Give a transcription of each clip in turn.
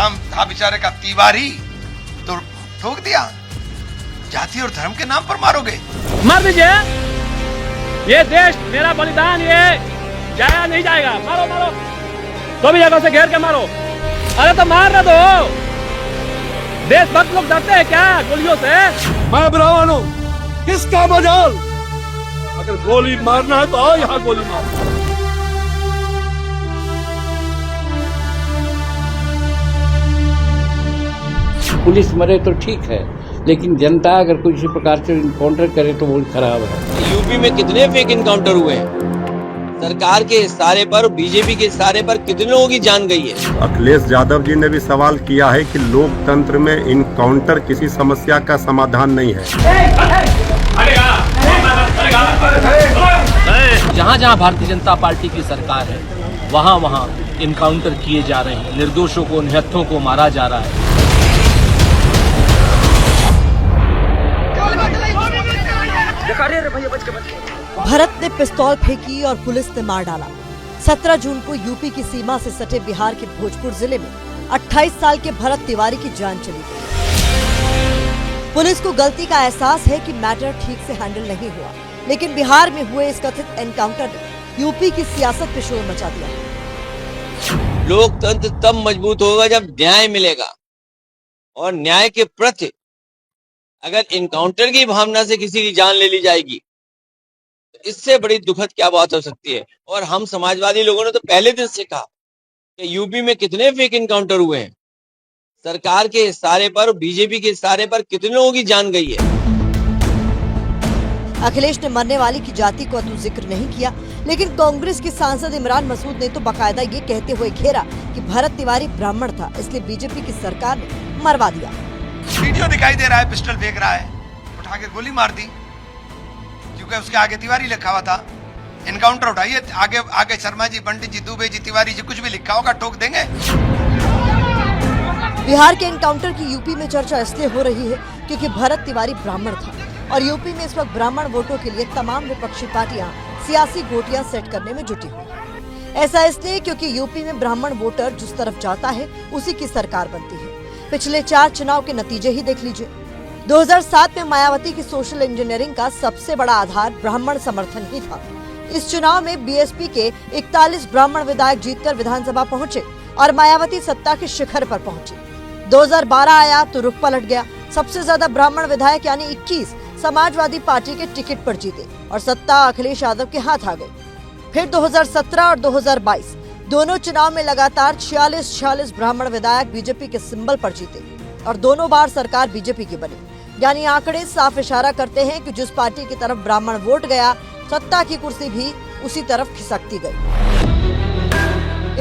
नाम था बेचारे का तिवारी, तो ठोक दिया। जाति और धर्म के नाम पर मारोगे? मार दीजिए, ये देश मेरा बलिदान ये जाया नहीं जाएगा। मारो मारो, तो भी जगह से घेर के मारो। अरे तो मार ना दो, देशभक्त लोग डरते हैं क्या गोलियों से? मैं ब्राह्मण हूँ, किसका मजाल? अगर गोली मारना है तो आओ यहाँ गोली मारो। पुलिस मरे तो ठीक है, लेकिन जनता अगर किसी प्रकार से इनकाउंटर करे तो बहुत खराब है। यूपी में कितने फेक इनकाउंटर हुए हैं? सरकार के इशारे पर, बीजेपी के इशारे पर कितने लोगों की जान गई है? अखिलेश यादव जी ने भी सवाल किया है कि लोकतंत्र में इनकाउंटर किसी समस्या का समाधान नहीं है। जहाँ जहाँ भारतीय जनता पार्टी की सरकार है, वहाँ वहाँ इनकाउंटर किए जा रहे हैं, निर्दोषों को, निहत्थों को मारा जा रहा है। भरत ने पिस्तौल फेंकी और पुलिस ने मार डाला। 17 जून को यूपी की सीमा से सटे बिहार के भोजपुर जिले में 28 साल के भरत तिवारी की जान चली गई। पुलिस को गलती का एहसास है कि मैटर ठीक से हैंडल नहीं हुआ, लेकिन बिहार में हुए इस कथित एनकाउंटर ने यूपी की सियासत पे शोर मचा दिया। लोकतंत्र तब मजबूत होगा जब न्याय मिलेगा, और न्याय के प्रति अगर इनकाउंटर की भावना से किसी की जान ले ली जाएगी, तो इससे बड़ी दुखद क्या बात हो सकती है। और हम समाजवादी लोगों ने तो पहले दिन से कहा कि यूपी में कितने फेक इनकाउंटर हुए हैं। सरकार के इशारे पर, बीजेपी के इशारे पर कितने लोगों की जान गई है। अखिलेश ने मरने वाली की जाति को तो जिक्र नहीं किया, लेकिन कांग्रेस के सांसद इमरान मसूद ने तो बाकायदा ये कहते हुए घेरा कि भरत तिवारी ब्राह्मण था, इसलिए बीजेपी की सरकार ने मरवा दिया। वीडियो दिखाई दे रहा है, पिस्टल फेंक रहा है, उठा के गोली मार दी, क्योंकि उसके आगे तिवारी लिखा हुआ था। एनकाउंटर उठाइए, आगे आगे शर्मा जी, पंडित जी, दुबे जी, तिवारी जी, कुछ भी लिखा होगा ठोक देंगे। बिहार के एनकाउंटर की यूपी में चर्चा इसलिए हो रही है क्योंकि भरत तिवारी ब्राह्मण था, और यूपी में इस वक्त ब्राह्मण वोटों के लिए तमाम विपक्षी पार्टियां सियासी गोटियां सेट करने में जुटी हुई। ऐसा इसलिए क्योंकि यूपी में ब्राह्मण वोटर जिस तरफ जाता है उसी की सरकार बनती है। पिछले 4 चुनाव के नतीजे ही देख लीजिए। 2007 में मायावती की सोशल इंजीनियरिंग का सबसे बड़ा आधार ब्राह्मण समर्थन ही था। इस चुनाव में बीएसपी के 41 ब्राह्मण विधायक जीतकर विधानसभा पहुंचे और मायावती सत्ता के शिखर पर पहुंची। 2012 आया तो रुख पलट गया। सबसे ज्यादा ब्राह्मण विधायक यानी 21 समाजवादी पार्टी के टिकट पर जीते और सत्ता अखिलेश यादव के हाथ आ गई। फिर 2017 और 2022 दोनों चुनाव में लगातार 46 ब्राह्मण विधायक बीजेपी के सिंबल पर जीते और दोनों बार सरकार बीजेपी की बनी। यानी आंकड़े साफ इशारा करते हैं कि जिस पार्टी की तरफ ब्राह्मण वोट गया, सत्ता की कुर्सी भी उसी तरफ खिसकती गई।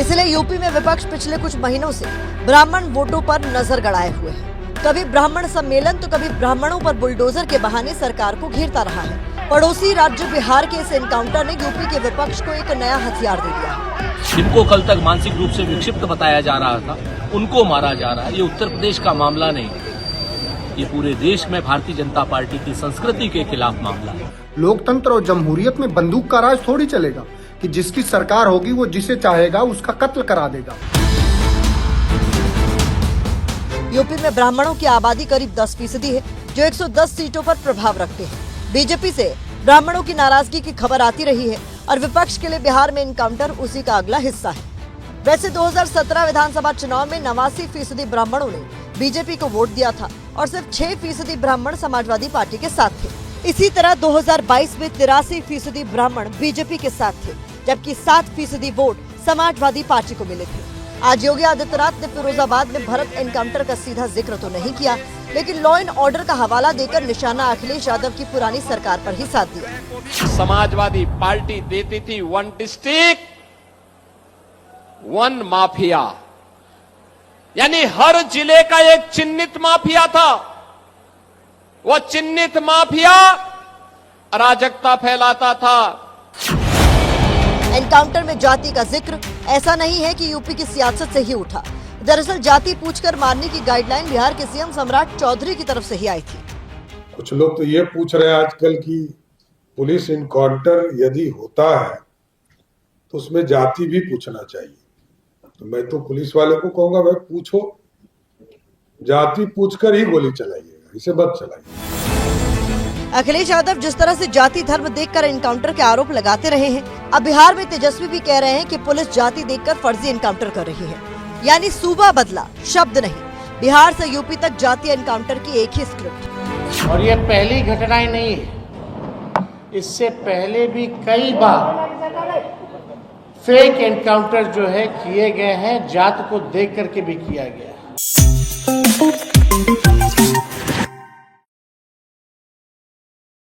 इसलिए यूपी में विपक्ष पिछले कुछ महीनों से ब्राह्मण वोटों पर नजर गड़ाए हुए है। कभी ब्राह्मण सम्मेलन तो कभी ब्राह्मणों पर बुलडोजर के बहाने सरकार को घेरता रहा है। पड़ोसी राज्य बिहार के इस एनकाउंटर ने यूपी के विपक्ष को एक नया हथियार दे दिया है। जिनको कल तक मानसिक रूप से विक्षिप्त बताया जा रहा था, उनको मारा जा रहा है। ये उत्तर प्रदेश का मामला नहीं, ये पूरे देश में भारतीय जनता पार्टी की संस्कृति के खिलाफ मामला है। लोकतंत्र और जमहूरियत में बंदूक का राज थोड़ी चलेगा कि जिसकी सरकार होगी वो जिसे चाहेगा उसका कत्ल करा देगा। यूपी में ब्राह्मणों की आबादी करीब 10% है, जो 110 सीटों पर प्रभाव रखते हैं। बीजेपी से ब्राह्मणों की नाराजगी की खबर आती रही है और विपक्ष के लिए बिहार में एनकाउंटर उसी का अगला हिस्सा है। वैसे 2017 विधानसभा चुनाव में 89% ब्राह्मणों ने बीजेपी को वोट दिया था और सिर्फ 6% ब्राह्मण समाजवादी पार्टी के साथ थे। इसी तरह 2022 में 83% ब्राह्मण बीजेपी के साथ थे, जबकि 7% वोट समाजवादी पार्टी को मिले थे। आज योगी आदित्यनाथ ने फिरोजाबाद में भरत एनकाउंटर का सीधा जिक्र तो नहीं किया, लेकिन लॉ एंड ऑर्डर का हवाला देकर निशाना अखिलेश यादव की पुरानी सरकार पर ही साध दिया। समाजवादी पार्टी देती थी 1 डिस्ट्रिक्ट 1 माफिया, यानी हर जिले का एक चिन्हित माफिया था। वो चिन्हित माफिया अराजकता फैलाता था। एनकाउंटर में जाति का जिक्र ऐसा नहीं है कि यूपी की सियासत से ही उठा। दरअसल जाति पूछकर मारने की गाइडलाइन बिहार के सीएम सम्राट चौधरी की तरफ से ही आई थी। कुछ लोग तो ये पूछ रहे हैं आजकल कि पुलिस इनकाउंटर यदि होता है तो उसमें जाति भी पूछना चाहिए। तो मैं तो पुलिस वाले को कहूंगा, भाई पूछो, जाति पूछकर ही गोली चलाइएगा, इसे मत चलाइए। अखिलेश यादव जिस तरह से जाति धर्म देखकर एनकाउंटर के आरोप लगाते रहे हैं, अब बिहार में तेजस्वी भी कह रहे हैं कि पुलिस जाति देखकर फर्जी एनकाउंटर कर रही है। यानी सूबा बदला, शब्द नहीं। बिहार से यूपी तक जाति एनकाउंटर की एक ही स्क्रिप्ट। और ये पहली घटना ही नहीं है, इससे पहले भी कई बार फेक एनकाउंटर जो है किए गए हैं, जात को देख करके भी किया गया है।